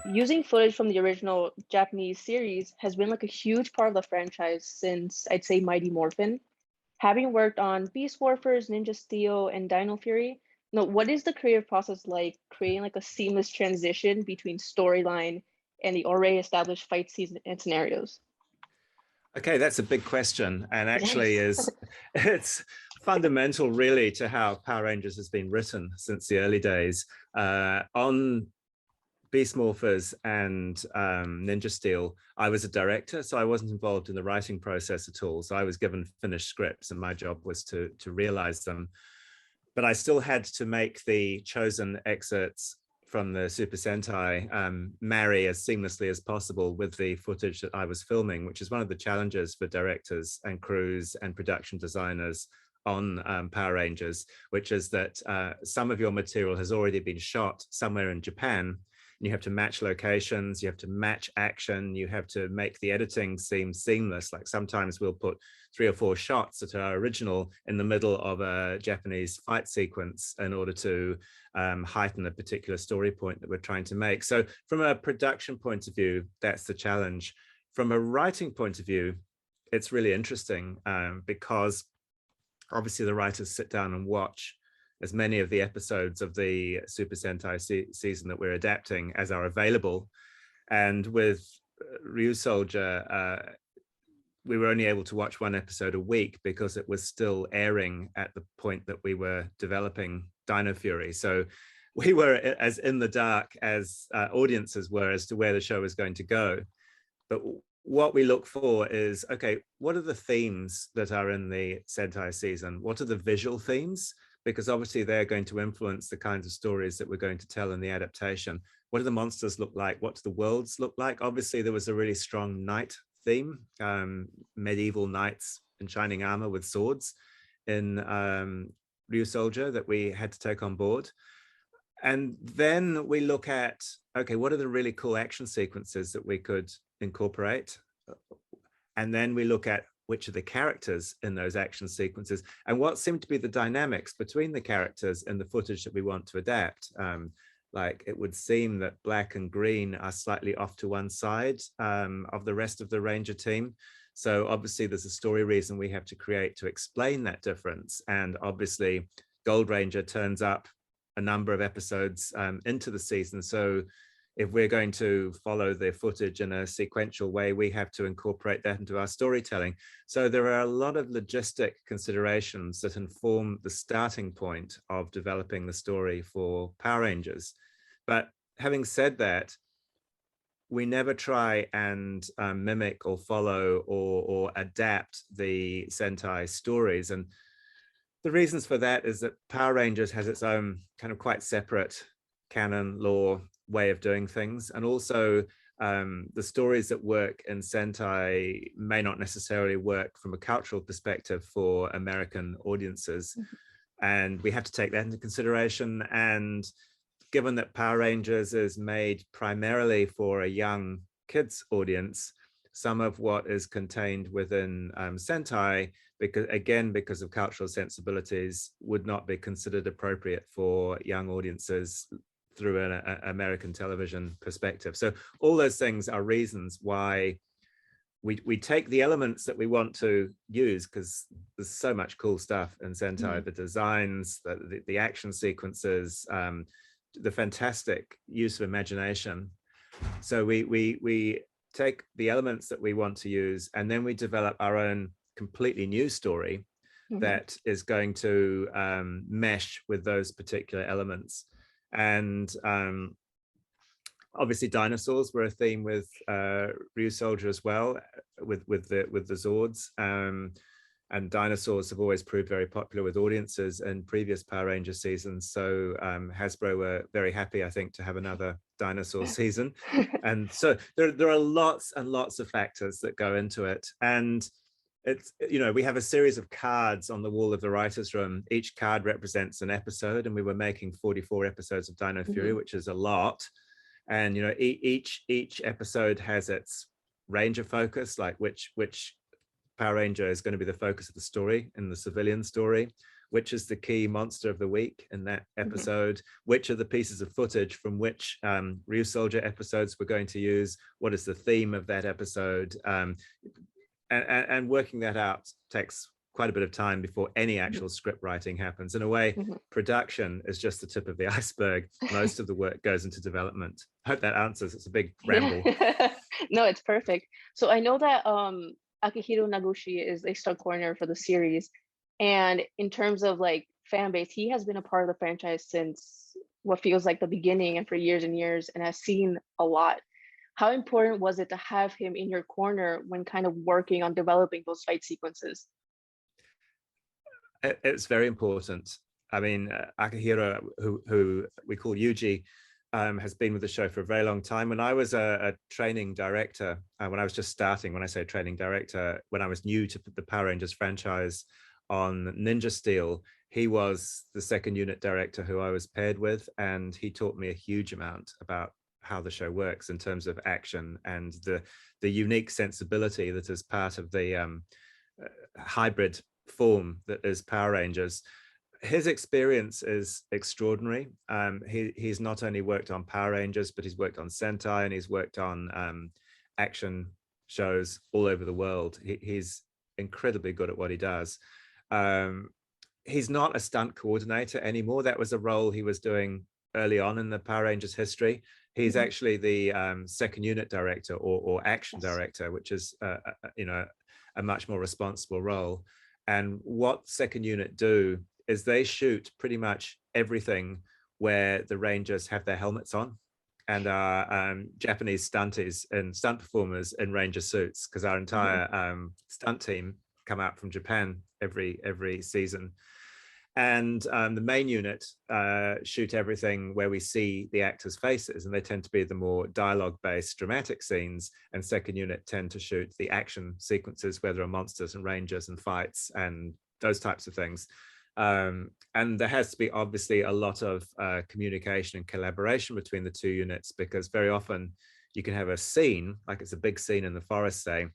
Using footage from the original Japanese series has been like a huge part of the franchise since I'd say Mighty Morphin. Having worked on Beast Morphers, Ninja Steel, and Dino Fury, what is the creative process like creating like a seamless transition between storyline and the already established fight scenes and scenarios? Okay, that's a big question, and actually Nice. is it's fundamental really to how Power Rangers has been written since the early days. On Beast Morphers and Ninja Steel, I was a director, so I wasn't involved in the writing process at all. So I was given finished scripts, and my job was to realize them. But I still had to make the chosen excerpts from the Super Sentai marry as seamlessly as possible with the footage that I was filming, which is one of the challenges for directors and crews and production designers on Power Rangers, which is that some of your material has already been shot somewhere in Japan. You have to match locations, you have to match action, you have to make the editing seem seamless. Like sometimes we'll put 3 or 4 shots that are original in the middle of a Japanese fight sequence in order to heighten a particular story point that we're trying to make. So from a production point of view, that's the challenge. From a writing point of view, it's really interesting because obviously the writers sit down and watch as many of the episodes of the Super Sentai season that we're adapting as are available. And with Ryusoulger, we were only able to watch 1 episode a week because it was still airing at the point that we were developing Dino Fury. So we were as in the dark as audiences were as to where the show was going to go. But what we look for is, okay, what are the themes that are in the Sentai season? What are the visual themes? Because obviously they're going to influence the kinds of stories that we're going to tell in the adaptation. What do the monsters look like? What do the worlds look like? Obviously there was a really strong knight theme, medieval knights in shining armor with swords in Ryusoulger that we had to take on board. And then we look at, okay, what are the really cool action sequences that we could incorporate? And then we look at which are the characters in those action sequences and what seem to be the dynamics between the characters in the footage that we want to adapt. Like it would seem that black and green are slightly off to one side of the rest of the Ranger team. So obviously there's a story reason we have to create to explain that difference. And obviously Gold Ranger turns up a number of episodes into the season. So if we're going to follow the footage in a sequential way, we have to incorporate that into our storytelling. So there are a lot of logistic considerations that inform the starting point of developing the story for Power Rangers. But having said that, we never try and mimic or follow or adapt the Sentai stories. And the reasons for that is that Power Rangers has its own kind of quite separate canon, lore, way of doing things. And also the stories that work in Sentai may not necessarily work from a cultural perspective for American audiences. And we have to take that into consideration. And given that Power Rangers is made primarily for a young kids audience, some of what is contained within Sentai, because of cultural sensibilities, would not be considered appropriate for young audiences through an American television perspective. So all those things are reasons why we take the elements that we want to use, because there's so much cool stuff in Sentai, the designs, the action sequences, the fantastic use of imagination. So we take the elements that we want to use, and then we develop our own completely new story that is going to mesh with those particular elements. And obviously dinosaurs were a theme with Ryusoulger as well, with the Zords. And dinosaurs have always proved very popular with audiences in previous Power Ranger seasons. So Hasbro were very happy, I think, to have another dinosaur season. And so there are lots and lots of factors that go into it. And it's, we have a series of cards on the wall of the writer's room. Each card represents an episode, and we were making 44 episodes of Dino Fury, which is a lot. And, each episode has its range of focus, like which Power Ranger is going to be the focus of the story in the civilian story. which is the key monster of the week in that episode, which are the pieces of footage from which Ryu Soldier episodes we're going to use, what is the theme of that episode, and working that out takes quite a bit of time before any actual script writing happens. In a way, production is just the tip of the iceberg. Most of the work goes into development. I hope that answers. It's a big ramble. No, it's perfect. So I know that Akihiro Nagoshi is a star coordinator for the series, and in terms of like fan base, he has been a part of the franchise since what feels like the beginning and for years and years, and has seen a lot. How important was it to have him in your corner when kind of working on developing those fight sequences? It's very important. I mean, Akihiro, who we call Yuji, has been with the show for a very long time. When I was a training director, when I was just starting, when I say training director, when I was new to the Power Rangers franchise on Ninja Steel, he was the second unit director who I was paired with, and he taught me a huge amount about how the show works in terms of action and the unique sensibility that is part of the hybrid form that is Power Rangers. His experience is extraordinary. He's not only worked on Power Rangers, but he's worked on Sentai, and he's worked on action shows all over the world. He's incredibly good at what he does. He's not a stunt coordinator anymore. That was a role he was doing early on in the Power Rangers history. He's actually the second unit director or action director, which is a much more responsible role. And what second unit do is they shoot pretty much everything where the Rangers have their helmets on and are Japanese stunties and stunt performers in Ranger suits, because our entire stunt team come out from Japan every season. And the main unit shoot everything where we see the actors' faces, and they tend to be the more dialogue-based dramatic scenes, and second unit tend to shoot the action sequences where there are monsters and rangers and fights and those types of things. And there has to be obviously a lot of communication and collaboration between the two units, because very often you can have a scene, like it's a big scene in the forest, say,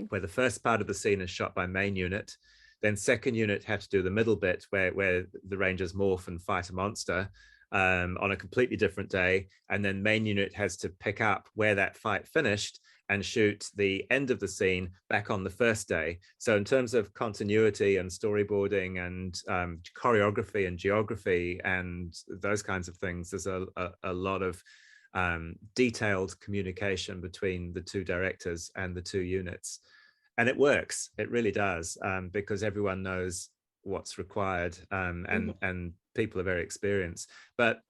where the first part of the scene is shot by main unit, then second unit have to do the middle bit where the Rangers morph and fight a monster on a completely different day. And then main unit has to pick up where that fight finished and shoot the end of the scene back on the first day. So in terms of continuity and storyboarding and choreography and geography and those kinds of things, there's a lot of detailed communication between the two directors and the two units. And it works, it really does, because everyone knows what's required, and people are very experienced. But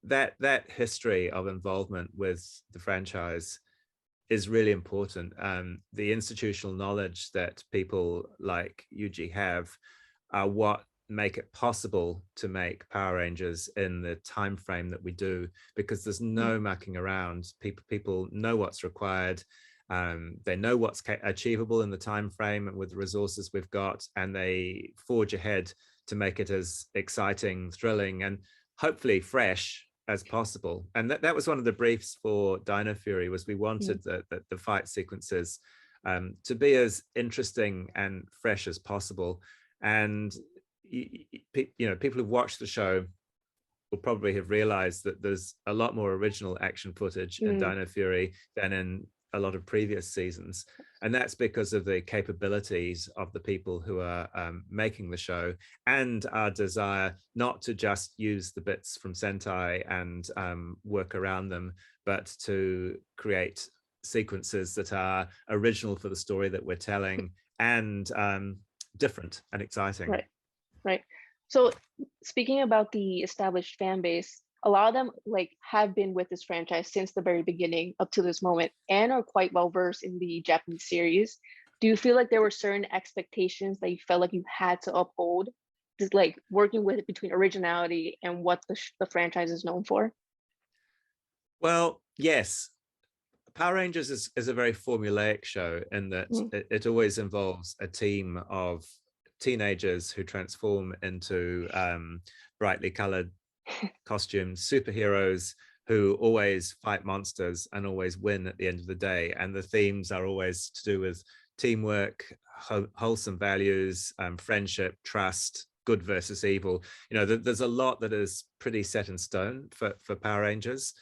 that history of involvement with the franchise is really important. The institutional knowledge that people like Yuji have are what make it possible to make Power Rangers in the time frame that we do, because there's no mucking around. People know what's required. They know what's achievable in the time frame and with the resources we've got, and they forge ahead to make it as exciting, thrilling, and hopefully fresh as possible. And that was one of the briefs for Dino Fury, was we wanted the fight sequences to be as interesting and fresh as possible. And people who've watched the show will probably have realized that there's a lot more original action footage in Dino Fury than in a lot of previous seasons, and that's because of the capabilities of the people who are making the show, and our desire not to just use the bits from Sentai and work around them, but to create sequences that are original for the story that we're telling, and different and exciting. Right. So speaking about the established fan base, a lot of them have been with this franchise since the very beginning up to this moment, and are quite well versed in the Japanese series. Do you feel like there were certain expectations that you felt like you had to uphold, just working with it between originality and what the franchise is known for? Well, yes. Power Rangers is a very formulaic show in that it always involves a team of teenagers who transform into brightly colored costumes, superheroes who always fight monsters and always win at the end of the day. And the themes are always to do with teamwork, wholesome values, friendship, trust, good versus evil. You know, there's a lot that is pretty set in stone for Power Rangers.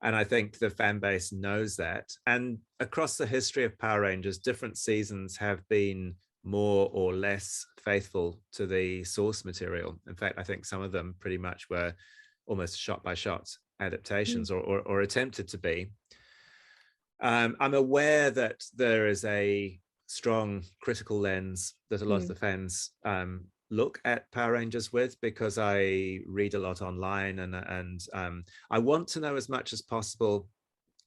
And I think the fan base knows that. And across the history of Power Rangers, different seasons have been more or less faithful to the source material. In fact, I think some of them pretty much were almost shot by shot adaptations, or attempted to be. I'm aware that there is a strong critical lens that a lot of the fans look at Power Rangers with, because I read a lot online, and I want to know as much as possible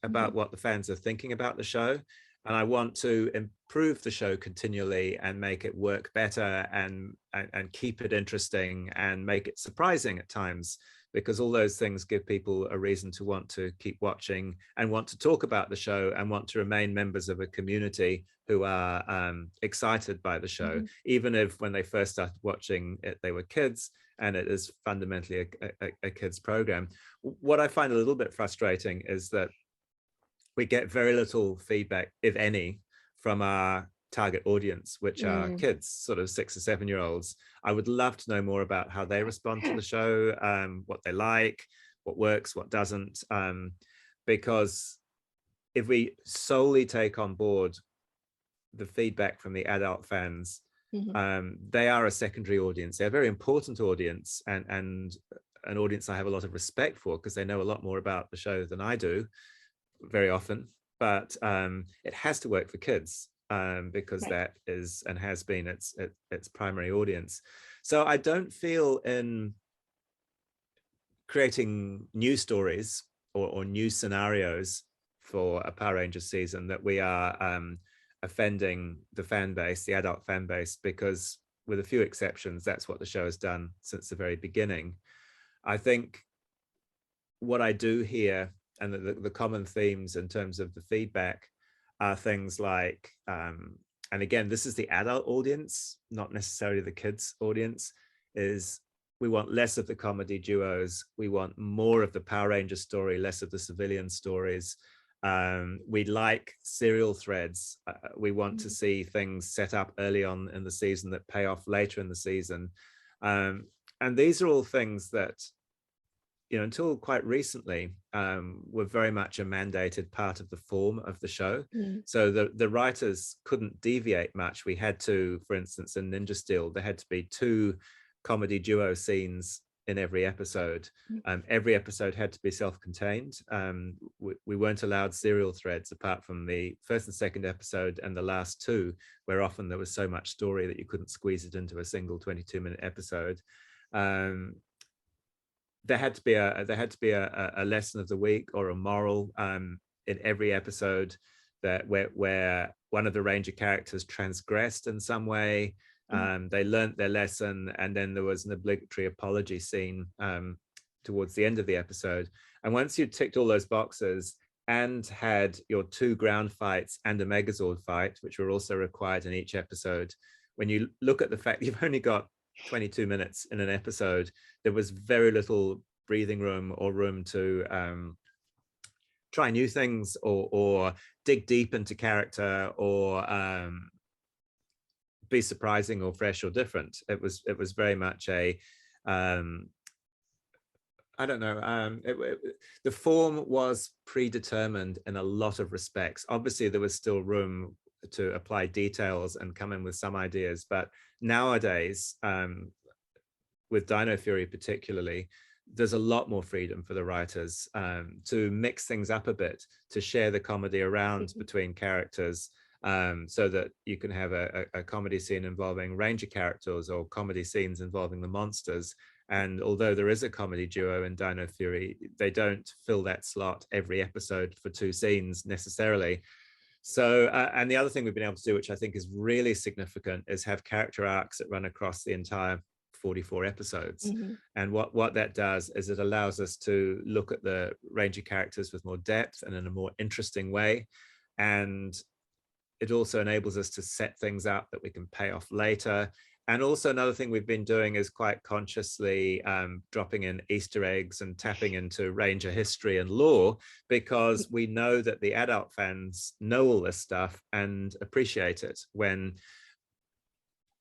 about what the fans are thinking about the show, and I want to improve the show continually and make it work better, and keep it interesting and make it surprising at times, because all those things give people a reason to want to keep watching and want to talk about the show and want to remain members of a community who are excited by the show, even if when they first started watching it, they were kids, and it is fundamentally a kids program. What I find a little bit frustrating is that we get very little feedback, if any, from our target audience, which are kids, sort of 6 or 7 year olds. I would love to know more about how they respond to the show, what they like, what works, what doesn't, because if we solely take on board the feedback from the adult fans, they are a secondary audience. They're a very important audience, and an audience I have a lot of respect for, because they know a lot more about the show than I do very often. But it has to work for kids, because that is and has been its primary audience. So I don't feel in creating new stories or new scenarios for a Power Rangers season that we are offending the fan base, the adult fan base, because with a few exceptions, that's what the show has done since the very beginning. I think what I do hear, and the common themes in terms of the feedback, are things like, and again, this is the adult audience, not necessarily the kids audience, is we want less of the comedy duos. We want more of the Power Ranger story, less of the civilian stories. We like serial threads. We want to see things set up early on in the season that pay off later in the season. And these are all things that, you know, until quite recently, were very much a mandated part of the form of the show. So the writers couldn't deviate much. We had to, for instance, in Ninja Steel, there had to be 2 comedy duo scenes in every episode. Every episode had to be self-contained. We weren't allowed serial threads apart from the first and second episode and the last 2, where often there was so much story that you couldn't squeeze it into a single 22-minute episode. There had to be a lesson of the week or a moral in every episode, that where one of the Ranger characters transgressed in some way. They learned their lesson, and then there was an obligatory apology scene towards the end of the episode. And once you ticked all those boxes and had your 2 ground fights and a Megazord fight, which were also required in each episode, when you look at the fact you've only got 22 minutes in an episode, there was very little breathing room or room to try new things, or dig deep into character, or be surprising or fresh or different. It was very much a I don't know, the form was predetermined in a lot of respects. Obviously there was still room to apply details and come in with some ideas, but nowadays, with Dino Fury particularly, there's a lot more freedom for the writers to mix things up a bit, to share the comedy around between characters, so that you can have a comedy scene involving Ranger characters or comedy scenes involving the monsters. And although there is a comedy duo in Dino Fury, they don't fill that slot every episode for 2 scenes necessarily. So, and the other thing we've been able to do, which I think is really significant, is have character arcs that run across the entire 44 episodes. And what that does is it allows us to look at the Ranger characters with more depth and in a more interesting way. And it also enables us to set things up that we can pay off later. And also another thing we've been doing is quite consciously dropping in Easter eggs and tapping into Ranger history and lore, because we know that the adult fans know all this stuff and appreciate it. When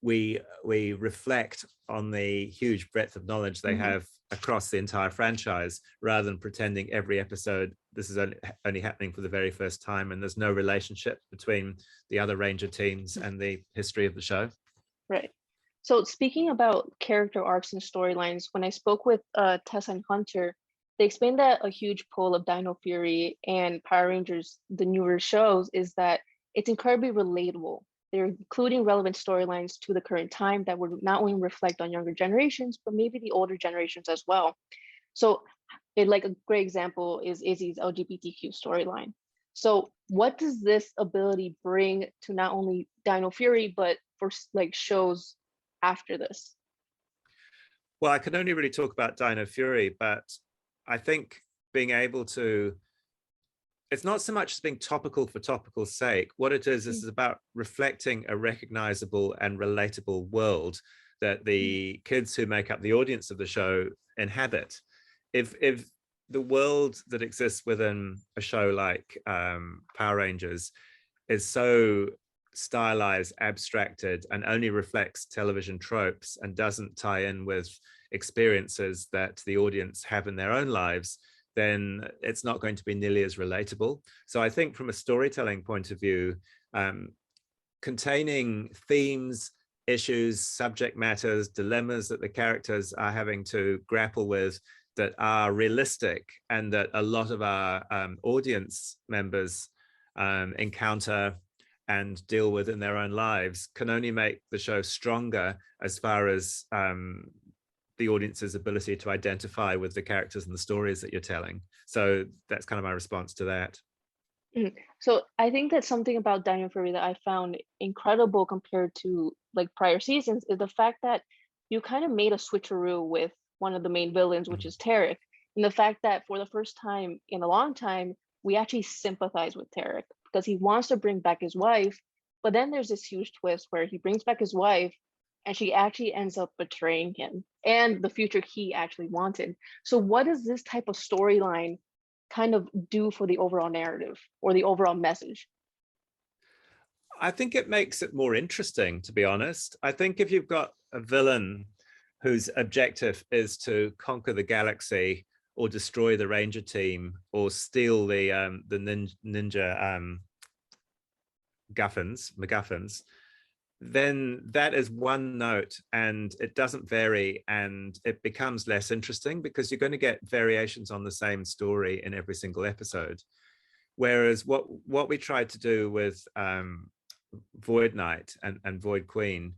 we reflect on the huge breadth of knowledge they have across the entire franchise, rather than pretending every episode this is only happening for the very first time and there's no relationship between the other Ranger teams and the history of the show. Right. So speaking about character arcs and storylines, when I spoke with Tessa and Hunter, they explained that a huge pull of Dino Fury and Power Rangers, the newer shows, is that it's incredibly relatable. They're including relevant storylines to the current time that would not only reflect on younger generations, but maybe the older generations as well. So like a great example is Izzy's LGBTQ storyline. So what does this ability bring to not only Dino Fury, but for like shows after this? Well, I can only really talk about Dino Fury, but I think being able to, it's not so much as being topical for topical's sake. What it is about reflecting a recognizable and relatable world that the kids who make up the audience of the show inhabit. If the world that exists within a show like Power Rangers is so stylized, abstracted, and only reflects television tropes and doesn't tie in with experiences that the audience have in their own lives, then it's not going to be nearly as relatable. So I think from a storytelling point of view, containing themes, issues, subject matters, dilemmas that the characters are having to grapple with that are realistic and that a lot of our audience members encounter and deal with in their own lives can only make the show stronger as far as the audience's ability to identify with the characters and the stories that you're telling. So that's kind of my response to that. So I think that something about Dino Fury that I found incredible compared to like prior seasons is the fact that you kind of made a switcheroo with one of the main villains, which is Tarek. And the fact that for the first time in a long time, we actually sympathize with Tarek because he wants to bring back his wife. But then there's this huge twist where he brings back his wife and she actually ends up betraying him and the future he actually wanted. So what does this type of storyline kind of do for the overall narrative or the overall message? I think it makes it more interesting, to be honest. I think if you've got a villain whose objective is to conquer the galaxy or destroy the Ranger team or steal the ninja MacGuffins, then that is one note and it doesn't vary and it becomes less interesting because you're going to get variations on the same story in every single episode. Whereas what we tried to do with Void Knight and Void Queen,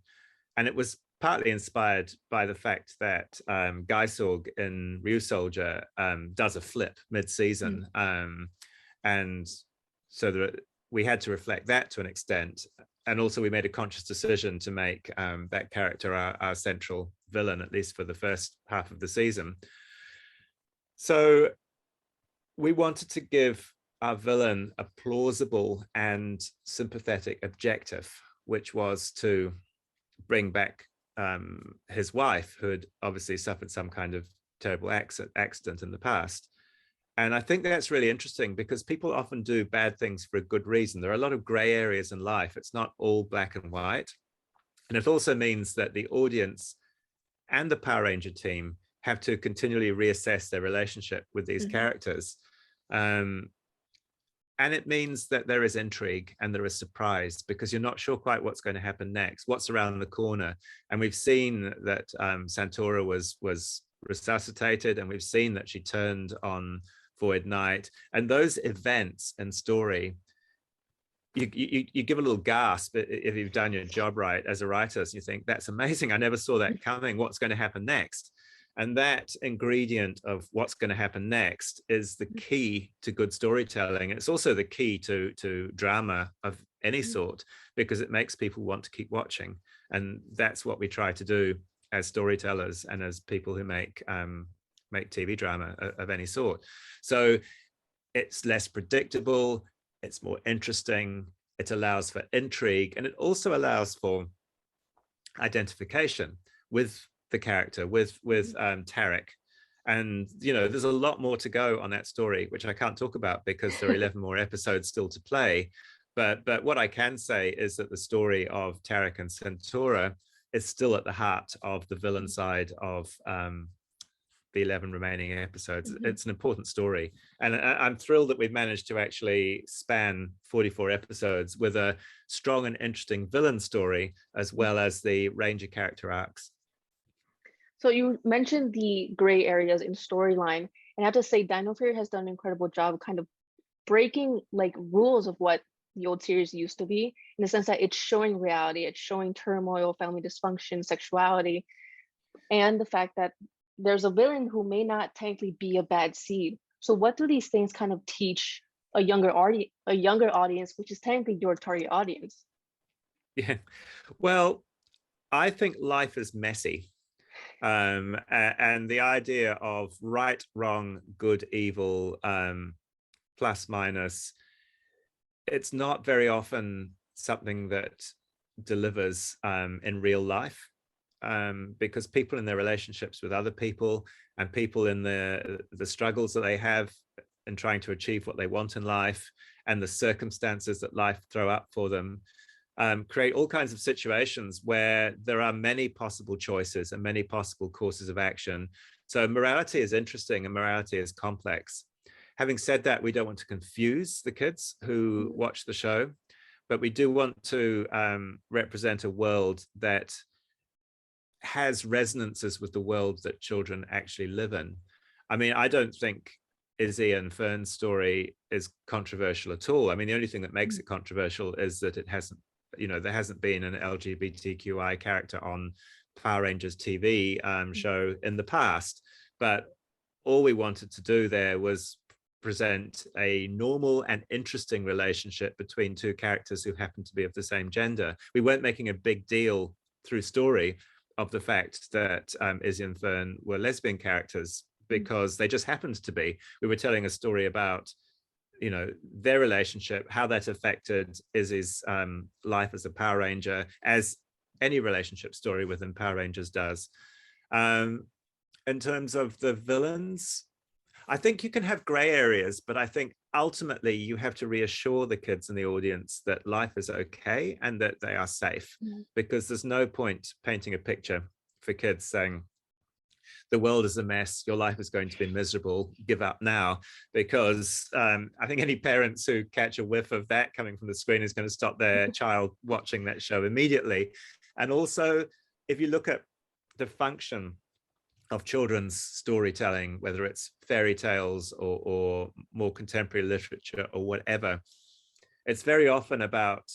and it was partly inspired by the fact that Guy Sorg in Ryu Soldier does a flip mid-season. And so we had to reflect that to an extent. And also we made a conscious decision to make that character our central villain, at least for the first half of the season. So we wanted to give our villain a plausible and sympathetic objective, which was to bring back his wife, who had obviously suffered some kind of terrible accident in the past. And I think that's really interesting because people often do bad things for a good reason. There are a lot of gray areas in life. It's not all black and white. And it also means that the audience and the Power Ranger team have to continually reassess their relationship with these characters. And it means that there is intrigue and there is surprise because you're not sure quite what's going to happen next, what's around the corner. And we've seen that Santora was resuscitated, and we've seen that she turned on Void Knight. And those events and story, you give a little gasp if you've done your job right as a writer. So you think, that's amazing. I never saw that coming. What's going to happen next? And that ingredient of what's going to happen next is the key to good storytelling. It's also the key to drama of any sort, because it makes people want to keep watching. And that's what we try to do as storytellers and as people who make TV drama of any sort. So it's less predictable, it's more interesting, it allows for intrigue, and it also allows for identification with the character, with Tarek. And there's a lot more to go on that story, which I can't talk about because there are 11 more episodes still to play. But what I can say is that the story of Tarek and Centaura is still at the heart of the villain side of the 11 remaining episodes. It's an important story, and I'm thrilled that we've managed to actually span 44 episodes with a strong and interesting villain story, as well as the Ranger character arcs. So you mentioned the gray areas in storyline, and I have to say Dino Fury has done an incredible job kind of breaking like rules of what the old series used to be, in the sense that it's showing reality, it's showing turmoil, family dysfunction, sexuality, and the fact that there's a villain who may not technically be a bad seed. So what do these things kind of teach a younger audience, which is technically your target audience? Yeah, well, I think life is messy. And the idea of right, wrong, good, evil, plus, minus, it's not very often something that delivers in real life, because people in their relationships with other people and people in the struggles that they have in trying to achieve what they want in life, and the circumstances that life throw up for them, create all kinds of situations where there are many possible choices and many possible courses of action. So morality is interesting and morality is complex. Having said that, we don't want to confuse the kids who watch the show, but we do want to represent a world that has resonances with the world that children actually live in. I mean, I don't think Izzy and Fern's story is controversial at all. I mean, the only thing that makes it controversial is that it hasn't, there hasn't been an LGBTQI character on Power Rangers TV show in the past. But all we wanted to do there was present a normal and interesting relationship between two characters who happen to be of the same gender. We weren't making a big deal through story of the fact that Izzy and Fern were lesbian characters, because they just happened to be. We were telling a story about their relationship, how that affected Izzy's life as a Power Ranger, as any relationship story within Power Rangers does. In terms of the villains, I think you can have gray areas, but I think ultimately you have to reassure the kids in the audience that life is okay and that they are safe, because there's no point painting a picture for kids saying, the world is a mess, your life is going to be miserable, give up now, because I think any parents who catch a whiff of that coming from the screen is going to stop their child watching that show immediately. And also, if you look at the function of children's storytelling, whether it's fairy tales or more contemporary literature or whatever, it's very often about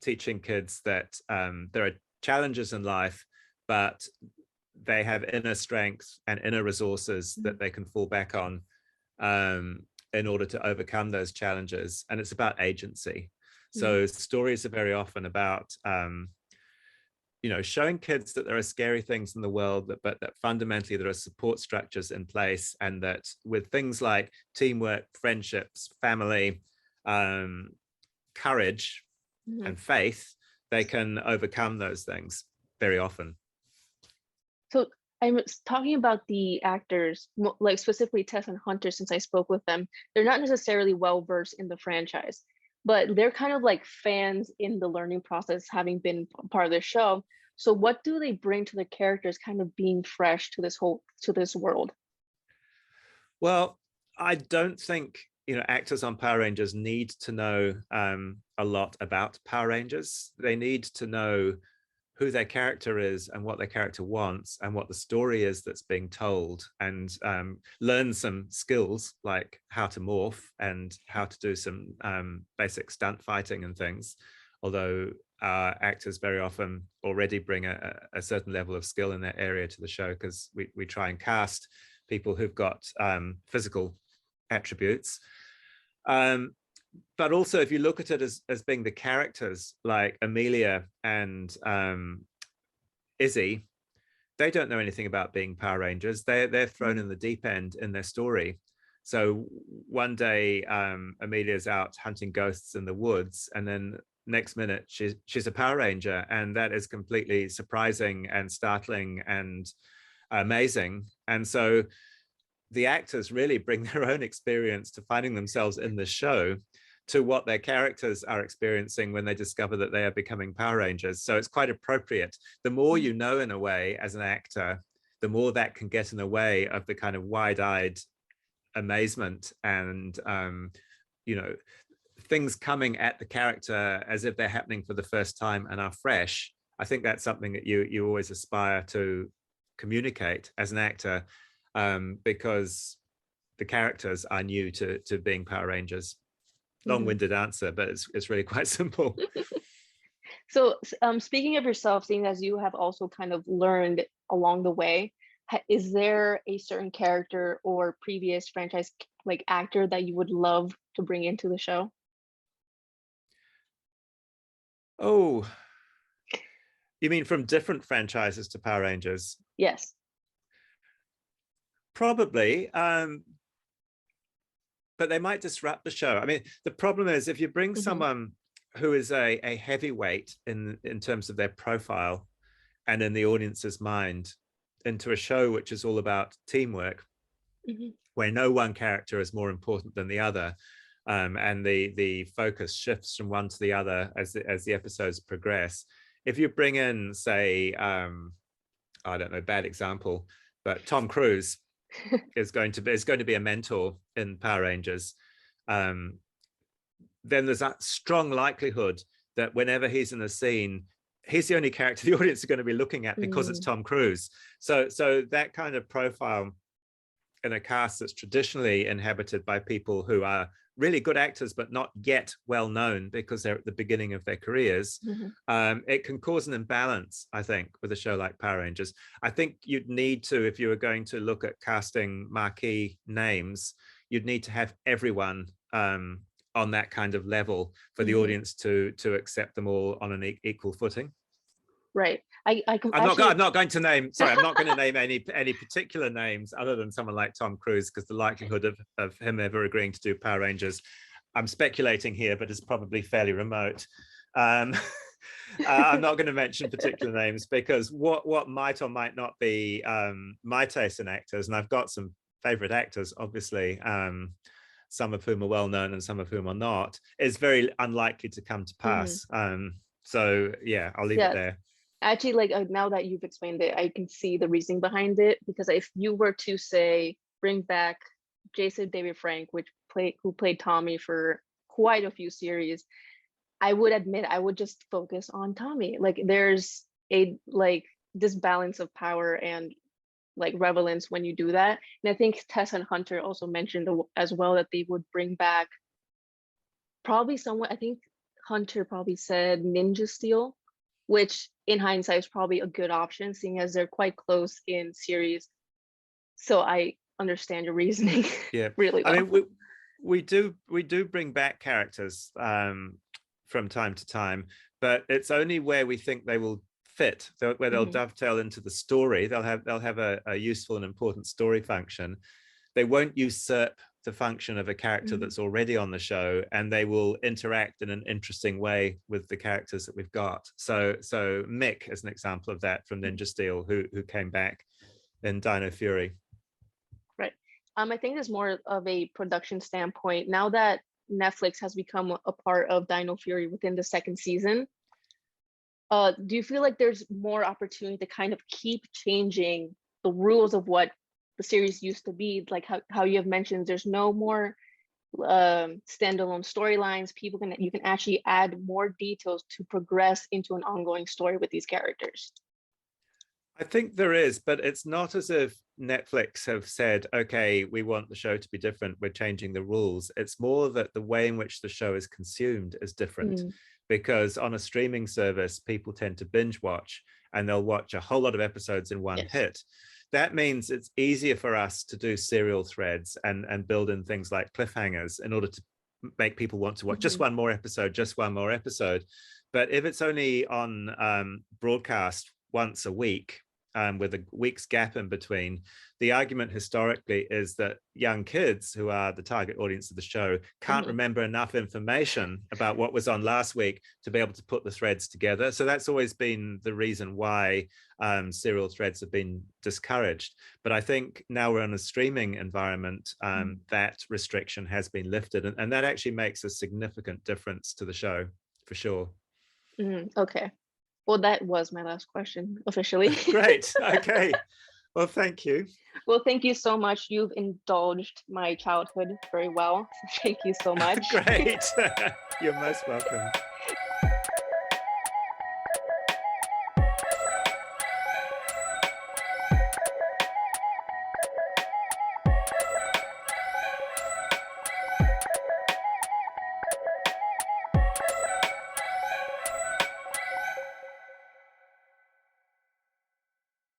teaching kids that there are challenges in life, but they have inner strength and inner resources that they can fall back on in order to overcome those challenges. And it's about agency. So stories are very often about showing kids that there are scary things in the world, but that fundamentally there are support structures in place, and that with things like teamwork, friendships, family, courage, and faith, they can overcome those things very often. So I'm talking about the actors, like specifically Tess and Hunter, since I spoke with them. They're not necessarily well versed in the franchise, but they're kind of like fans in the learning process, having been part of the show. So what do they bring to the characters, kind of being fresh to this world? Well, I don't think actors on Power Rangers need to know a lot about Power Rangers. They need to know who their character is and what their character wants and what the story is that's being told, and learn some skills like how to morph and how to do some basic stunt fighting and things. Although actors very often already bring a certain level of skill in that area to the show, because we try and cast people who've got physical attributes. But also, if you look at it as being the characters like Amelia and Izzy, they don't know anything about being Power Rangers. They're thrown in the deep end in their story. So one day Amelia's out hunting ghosts in the woods, and then next minute she's a Power Ranger, and that is completely surprising and startling and amazing. And so the actors really bring their own experience to finding themselves in the show. to what their characters are experiencing when they discover that they are becoming Power Rangers. So it's quite appropriate. The more you know, in a way, as an actor, the more that can get in the way of the kind of wide-eyed amazement and you know, things coming at the character as if they're happening for the first time and are fresh. I think that's something that you always aspire to communicate as an actor, because the characters are new to being Power Rangers. Long-winded answer, but it's really quite simple. So speaking of yourself, seeing as you have also kind of learned along the way, is there a certain character or previous franchise like actor that you would love to bring into the show? Oh, you mean from different franchises to Power Rangers? Yes. Probably, but they might disrupt the show. I mean, the problem is if you bring someone who is a heavyweight in terms of their profile and in the audience's mind into a show which is all about teamwork, where no one character is more important than the other, and the focus shifts from one to the other as the episodes progress. If you bring in, say, I don't know, bad example, but Tom Cruise is going to be a mentor in Power Rangers, then there's that strong likelihood that whenever he's in a scene, he's the only character the audience are going to be looking at because it's Tom Cruise. So that kind of profile in a cast that's traditionally inhabited by people who are really good actors but not yet well known because they're at the beginning of their careers, it can cause an imbalance, I think, with a show like Power Rangers. I think you'd need to, if you were going to look at casting marquee names, you'd need to have everyone on that kind of level for the audience to accept them all on an equal footing. Right. I'm not going to name any particular names other than someone like Tom Cruise, because the likelihood of him ever agreeing to do Power Rangers, I'm speculating here, but it's probably fairly remote. I'm not going to mention particular names because what might or might not be my taste in actors, and I've got some favorite actors, obviously, some of whom are well known and some of whom are not, is very unlikely to come to pass. So yeah, I'll leave it there. Actually, like now that you've explained it, I can see the reasoning behind it, because if you were to say bring back Jason David Frank, who played Tommy for quite a few series, I would admit I would just focus on Tommy. Like there's a this balance of power and like relevance when you do that. And I think Tess and Hunter also mentioned as well that they would bring back probably someone, I think Hunter probably said Ninja Steel, which in hindsight is probably a good option, seeing as they're quite close in series. So I understand your reasoning. Yeah, really well. I mean, we do bring back characters from time to time, but it's only where we think they will fit, where they'll dovetail into the story. They'll have a useful and important story function. They won't usurp the function of a character that's already on the show, and they will interact in an interesting way with the characters that we've got. So Mick is an example of that from Ninja Steel, who came back in Dino Fury. Right. I think there's more of a production standpoint now that Netflix has become a part of Dino Fury within the second season. Do you feel like there's more opportunity to kind of keep changing the rules of what the series used to be? Like how you have mentioned, there's no more standalone storylines. You can actually add more details to progress into an ongoing story with these characters. I think there is, but it's not as if Netflix have said, okay, we want the show to be different, we're changing the rules. It's more that the way in which the show is consumed is different, because on a streaming service, people tend to binge watch and they'll watch a whole lot of episodes in one hit. That means it's easier for us to do serial threads and build in things like cliffhangers in order to make people want to watch just one more episode. But if it's only on broadcast once a week, with a week's gap in between, the argument historically is that young kids, who are the target audience of the show, can't remember enough information about what was on last week to be able to put the threads together. So that's always been the reason why serial threads have been discouraged. But I think now we're in a streaming environment, that restriction has been lifted, and that actually makes a significant difference to the show, for sure. Okay. Well, that was my last question officially. Great. Okay. Well, thank you. Well, thank you so much. You've indulged my childhood very well. Thank you so much. Great. You're most welcome.